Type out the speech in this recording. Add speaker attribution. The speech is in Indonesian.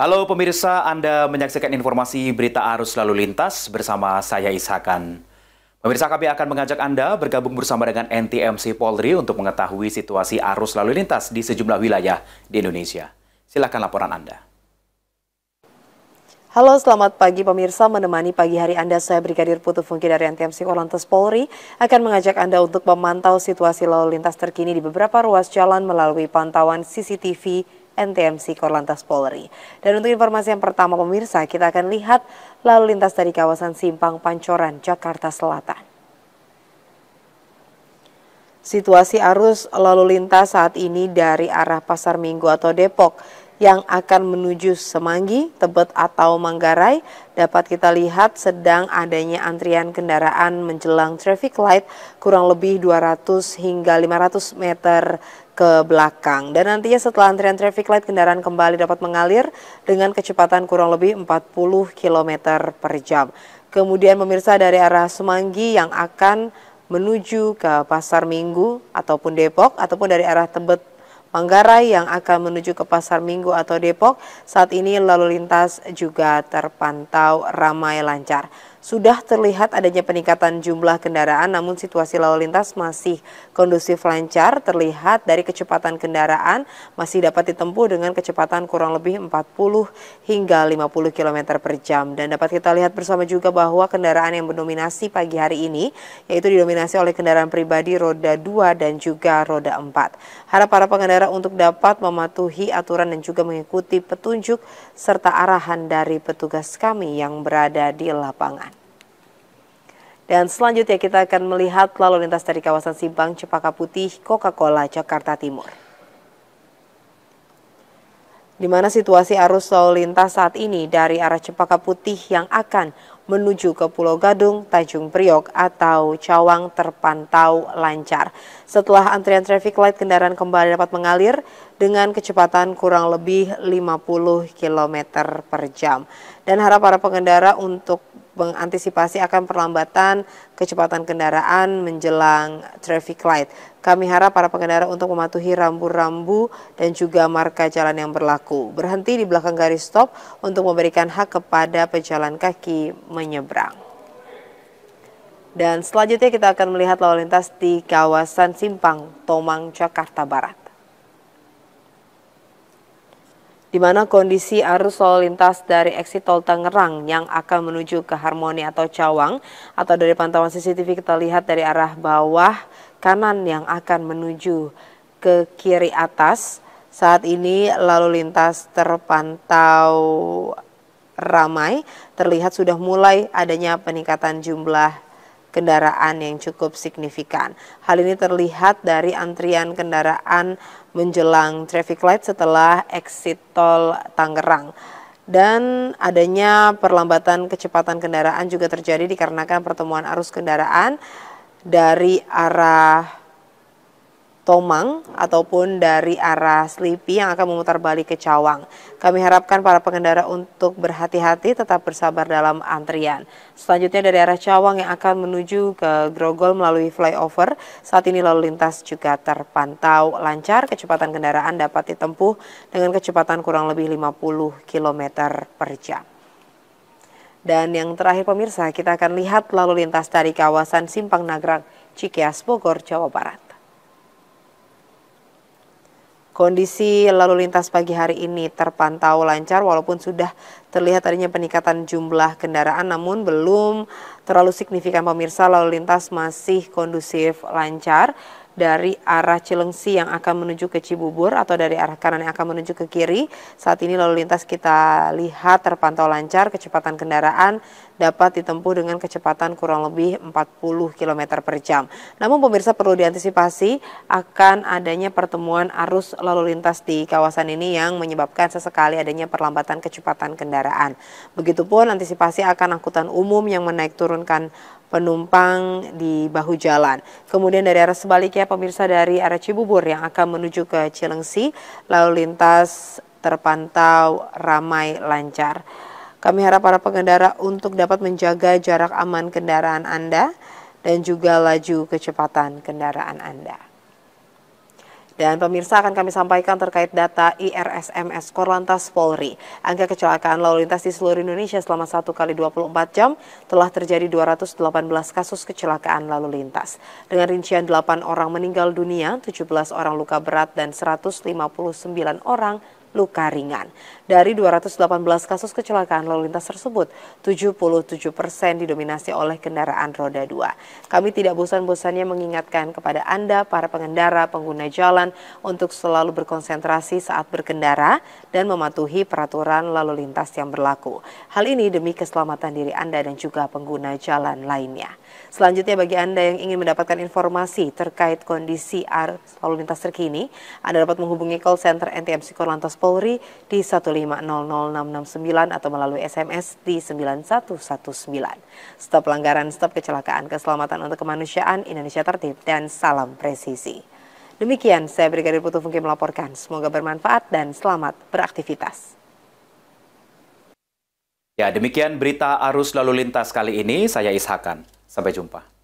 Speaker 1: Halo pemirsa, Anda menyaksikan informasi berita arus lalu lintas bersama saya Ishakan. Pemirsa, kami akan mengajak Anda bergabung bersama dengan NTMC Polri untuk mengetahui situasi arus lalu lintas di sejumlah wilayah di Indonesia. Silakan laporan Anda.
Speaker 2: Halo, selamat pagi pemirsa. Menemani pagi hari Anda, saya Brigadir Putu Fungki dari NTMC Korlantas Polri akan mengajak Anda untuk memantau situasi lalu lintas terkini di beberapa ruas jalan melalui pantauan CCTV NTMC Korlantas Polri. Dan untuk informasi yang pertama pemirsa, kita akan lihat lalu lintas dari kawasan Simpang Pancoran, Jakarta Selatan. Situasi arus lalu lintas saat ini dari arah Pasar Minggu atau Depok yang akan menuju Semanggi, Tebet atau Manggarai dapat kita lihat sedang adanya antrian kendaraan menjelang traffic light kurang lebih 200 hingga 500 meter ke belakang. Dan nantinya setelah antrian traffic light kendaraan kembali dapat mengalir dengan kecepatan kurang lebih 40 km per jam. Kemudian pemirsa dari arah Semanggi yang akan menuju ke Pasar Minggu ataupun Depok ataupun dari arah Tebet Manggarai yang akan menuju ke Pasar Minggu atau Depok, saat ini lalu lintas juga terpantau ramai lancar. Sudah terlihat adanya peningkatan jumlah kendaraan, namun situasi lalu lintas masih kondusif lancar. Terlihat dari kecepatan kendaraan masih dapat ditempuh dengan kecepatan kurang lebih 40 hingga 50 km per jam. Dan dapat kita lihat bersama juga bahwa kendaraan yang mendominasi pagi hari ini, yaitu didominasi oleh kendaraan pribadi roda 2 dan juga roda 4. Harap para pengendara untuk dapat mematuhi aturan dan juga mengikuti petunjuk serta arahan dari petugas kami yang berada di lapangan. Dan selanjutnya kita akan melihat lalu lintas dari kawasan Simpang Cempaka Putih, Coca-Cola, Jakarta Timur. Di mana situasi arus lalu lintas saat ini dari arah Cempaka Putih yang akan menuju ke Pulau Gadung, Tanjung Priok atau Cawang terpantau lancar. Setelah antrian traffic light kendaraan kembali dapat mengalir dengan kecepatan kurang lebih 50 km per jam. Dan harap para pengendara untuk mengantisipasi akan perlambatan kecepatan kendaraan menjelang traffic light. Kami harap para pengendara untuk mematuhi rambu-rambu dan juga marka jalan yang berlaku. Berhenti di belakang garis stop untuk memberikan hak kepada pejalan kaki menyeberang. Dan selanjutnya kita akan melihat lalu lintas di kawasan Simpang Tomang, Jakarta Barat. Di mana kondisi arus lalu lintas dari exit tol Tangerang yang akan menuju ke Harmoni atau Cawang atau dari pantauan CCTV kita lihat dari arah bawah kanan yang akan menuju ke kiri atas. Saat ini lalu lintas terpantau ramai, terlihat sudah mulai adanya peningkatan jumlah kendaraan yang cukup signifikan. Hal ini terlihat dari antrian kendaraan menjelang traffic light setelah exit tol Tangerang. Dan adanya perlambatan kecepatan kendaraan juga terjadi dikarenakan pertemuan arus kendaraan dari arah Tomang ataupun dari arah Slipi yang akan memutar balik ke Cawang. Kami harapkan para pengendara untuk berhati-hati, tetap bersabar dalam antrian. Selanjutnya dari arah Cawang yang akan menuju ke Grogol melalui flyover, saat ini lalu lintas juga terpantau lancar. Kecepatan kendaraan dapat ditempuh dengan kecepatan kurang lebih 50 km per jam. Dan yang terakhir pemirsa, kita akan lihat lalu lintas dari kawasan Simpang Nagrag, Cikeas, Bogor, Jawa Barat. Kondisi lalu lintas pagi hari ini terpantau lancar walaupun sudah terlihat adanya peningkatan jumlah kendaraan, namun belum terlalu signifikan pemirsa. Lalu lintas masih kondusif lancar dari arah Cilengsi yang akan menuju ke Cibubur atau dari arah kanan yang akan menuju ke kiri. Saat ini lalu lintas kita lihat terpantau lancar, kecepatan kendaraan dapat ditempuh dengan kecepatan kurang lebih 40 km per jam. Namun pemirsa perlu diantisipasi akan adanya pertemuan arus lalu lintas di kawasan ini yang menyebabkan sesekali adanya perlambatan kecepatan kendaraan. Begitupun antisipasi akan angkutan umum yang menaik turunkan penumpang di bahu jalan. Kemudian dari arah sebaliknya pemirsa dari arah Cibubur yang akan menuju ke Cilengsi, lalu lintas terpantau ramai lancar. Kami harap para pengendara untuk dapat menjaga jarak aman kendaraan Anda dan juga laju kecepatan kendaraan Anda. Dan pemirsa, akan kami sampaikan terkait data IRSMS Korlantas Polri. Angka kecelakaan lalu lintas di seluruh Indonesia selama 1 kali 24 jam telah terjadi 218 kasus kecelakaan lalu lintas. Dengan rincian 8 orang meninggal dunia, 17 orang luka berat dan 159 orang luka ringan. Dari 218 kasus kecelakaan lalu lintas tersebut, 77% didominasi oleh kendaraan roda 2. Kami tidak bosan-bosannya mengingatkan kepada Anda, para pengendara, pengguna jalan, untuk selalu berkonsentrasi saat berkendara dan mematuhi peraturan lalu lintas yang berlaku. Hal ini demi keselamatan diri Anda dan juga pengguna jalan lainnya. Selanjutnya, bagi Anda yang ingin mendapatkan informasi terkait kondisi arus lalu lintas terkini, Anda dapat menghubungi call center NTMC Korlantas Polri di 1500669 atau melalui SMS di 9119. Stop pelanggaran, stop kecelakaan, keselamatan untuk kemanusiaan, Indonesia tertib, dan salam presisi. Demikian, saya Brigadir Putu Fungki melaporkan. Semoga bermanfaat dan selamat beraktivitas.
Speaker 1: Ya, demikian berita arus lalu lintas kali ini. Saya Ishakan. Sampai jumpa.